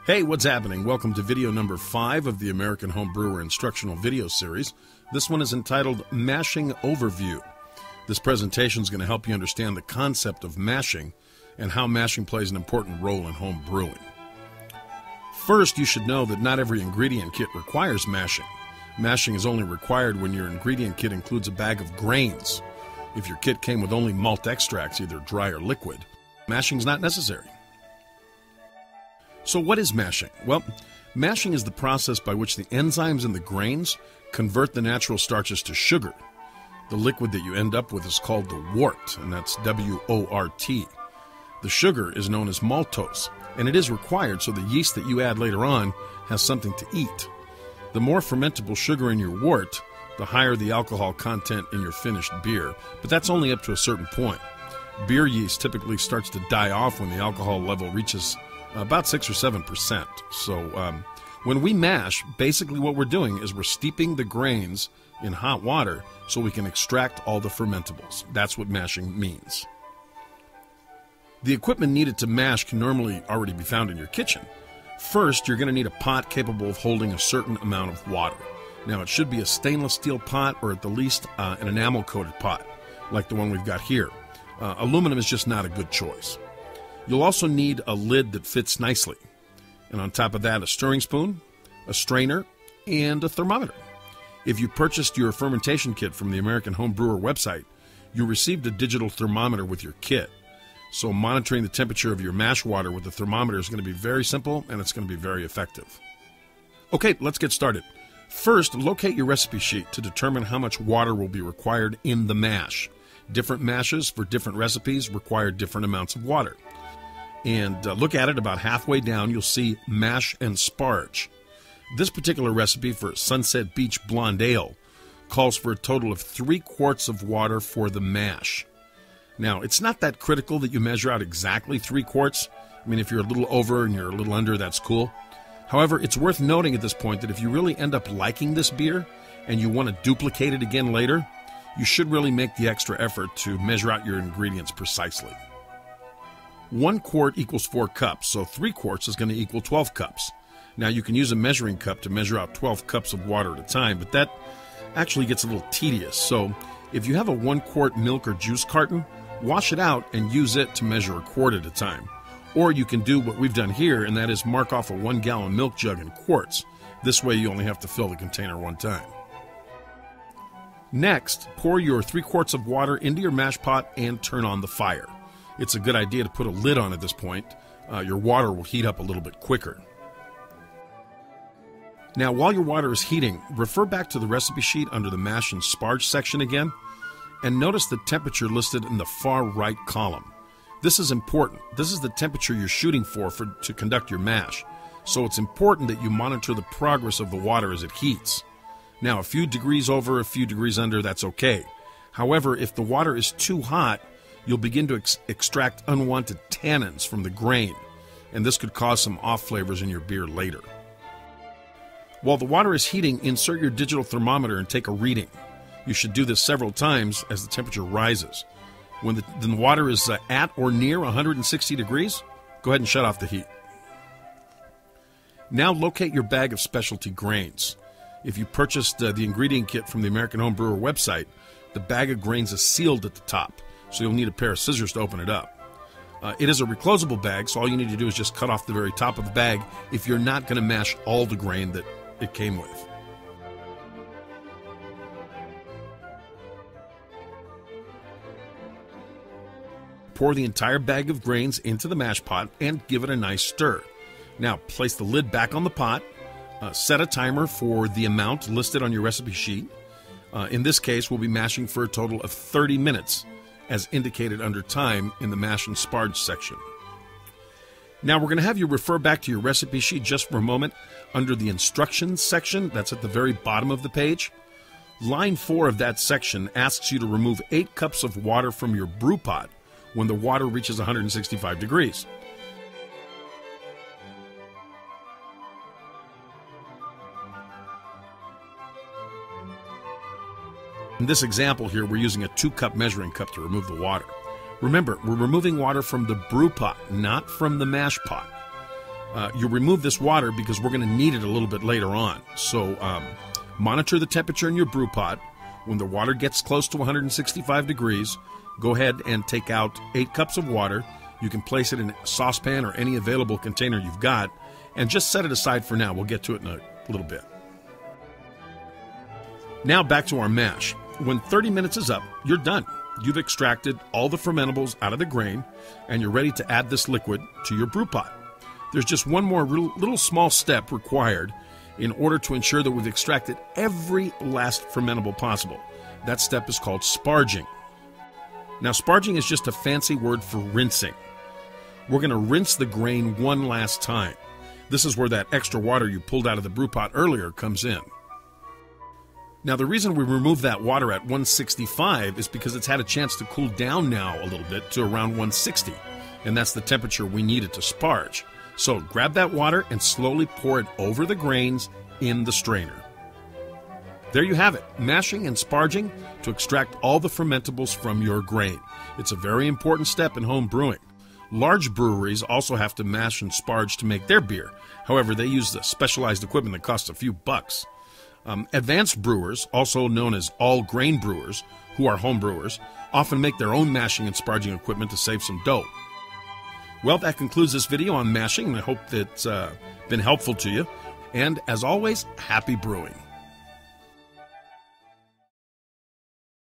Hey, what's happening? Welcome to video number 5 of the American Home Brewer instructional video series. This one is entitled Mashing Overview. This presentation is going to help you understand the concept of mashing and how mashing plays an important role in home brewing. First, you should know that not every ingredient kit requires mashing. Mashing is only required when your ingredient kit includes a bag of grains. If your kit came with only malt extracts, either dry or liquid, mashing is not necessary. So what is mashing? Well, mashing is the process by which the enzymes in the grains convert the natural starches to sugar. The liquid that you end up with is called the wort, and that's W-O-R-T. The sugar is known as maltose, and it is required so the yeast that you add later on has something to eat. The more fermentable sugar in your wort, the higher the alcohol content in your finished beer, but that's only up to a certain point. Beer yeast typically starts to die off when the alcohol level reaches about 6 or 7%. So when we mash, basically what we're doing is we're steeping the grains in hot water so we can extract all the fermentables. That's what mashing means. The equipment needed to mash can normally already be found in your kitchen. First, you're going to need a pot capable of holding a certain amount of water. Now, it should be a stainless steel pot or at the least an enamel-coated pot, like the one we've got here. Aluminum is just not a good choice. You'll also need a lid that fits nicely. And on top of that, a stirring spoon, a strainer, and a thermometer. If you purchased your fermentation kit from the American Home Brewer website, you received a digital thermometer with your kit. So monitoring the temperature of your mash water with the thermometer is going to be very simple, and it's going to be very effective. Okay, let's get started. First, locate your recipe sheet to determine how much water will be required in the mash. Different mashes for different recipes require different amounts of water. And look at it about halfway down, you'll see mash and sparge. This particular recipe for Sunset Beach Blonde Ale calls for a total of 3 quarts of water for the mash. Now, it's not that critical that you measure out exactly 3 quarts. I mean, if you're a little over and you're a little under, that's cool. However, it's worth noting at this point that if you really end up liking this beer and you want to duplicate it again later, you should really make the extra effort to measure out your ingredients precisely. 1 quart equals 4 cups, so 3 quarts is going to equal 12 cups. Now, you can use a measuring cup to measure out 12 cups of water at a time, but that actually gets a little tedious. So if you have a 1 quart milk or juice carton, wash it out and use it to measure a quart at a time. Or you can do what we've done here, and that is mark off a 1 gallon milk jug in quarts. This way you only have to fill the container one time. Next, pour your 3 quarts of water into your mash pot and turn on the fire. It's a good idea to put a lid on at this point. Your water will heat up a little bit quicker. Now, while your water is heating, refer back to the recipe sheet under the mash and sparge section again, and notice the temperature listed in the far right column. This is important. This is the temperature you're shooting for to conduct your mash. So it's important that you monitor the progress of the water as it heats. Now, a few degrees over, a few degrees under, that's okay. However, if the water is too hot, you'll begin to extract unwanted tannins from the grain, and this could cause some off flavors in your beer later. While the water is heating, insert your digital thermometer and take a reading. You should do this several times as the temperature rises. When the water is at or near 160 degrees, go ahead and shut off the heat. Now locate your bag of specialty grains. If you purchased the ingredient kit from the American Home Brewer website, the bag of grains is sealed at the top, so you'll need a pair of scissors to open it up. It is a reclosable bag, so all you need to do is just cut off the very top of the bag if you're not going to mash all the grain that it came with. Pour the entire bag of grains into the mash pot and give it a nice stir. Now, place the lid back on the pot. Set a timer for the amount listed on your recipe sheet. In this case, we'll be mashing for a total of 30 minutes, as indicated under time in the mash and sparge section. Now, we're going to have you refer back to your recipe sheet just for a moment under the instructions section. That's at the very bottom of the page. Line 4 of that section asks you to remove 8 cups of water from your brew pot when the water reaches 165 degrees. In this example here, we're using a 2-cup measuring cup to remove the water. Remember, we're removing water from the brew pot, not from the mash pot. You remove this water because we're going to need it a little bit later on. So monitor the temperature in your brew pot. When the water gets close to 165 degrees, go ahead and take out 8 cups of water. You can place it in a saucepan or any available container you've got, and just set it aside for now. We'll get to it in a little bit. Now back to our mash. When 30 minutes is up, you're done. You've extracted all the fermentables out of the grain, and you're ready to add this liquid to your brew pot. There's just one more little small step required in order to ensure that we've extracted every last fermentable possible. That step is called sparging. Now, sparging is just a fancy word for rinsing. We're going to rinse the grain one last time. This is where that extra water you pulled out of the brew pot earlier comes in. Now, the reason we remove that water at 165 is because it's had a chance to cool down now a little bit to around 160, and that's the temperature we need it to sparge. So grab that water and slowly pour it over the grains in the strainer. There you have it, mashing and sparging to extract all the fermentables from your grain. It's a very important step in home brewing. Large breweries also have to mash and sparge to make their beer. However, they use the specialized equipment that costs a few bucks. Advanced brewers, also known as all-grain brewers, who are home brewers, often make their own mashing and sparging equipment to save some dough. Well, that concludes this video on mashing, and I hope that's been helpful to you. And as always, happy brewing.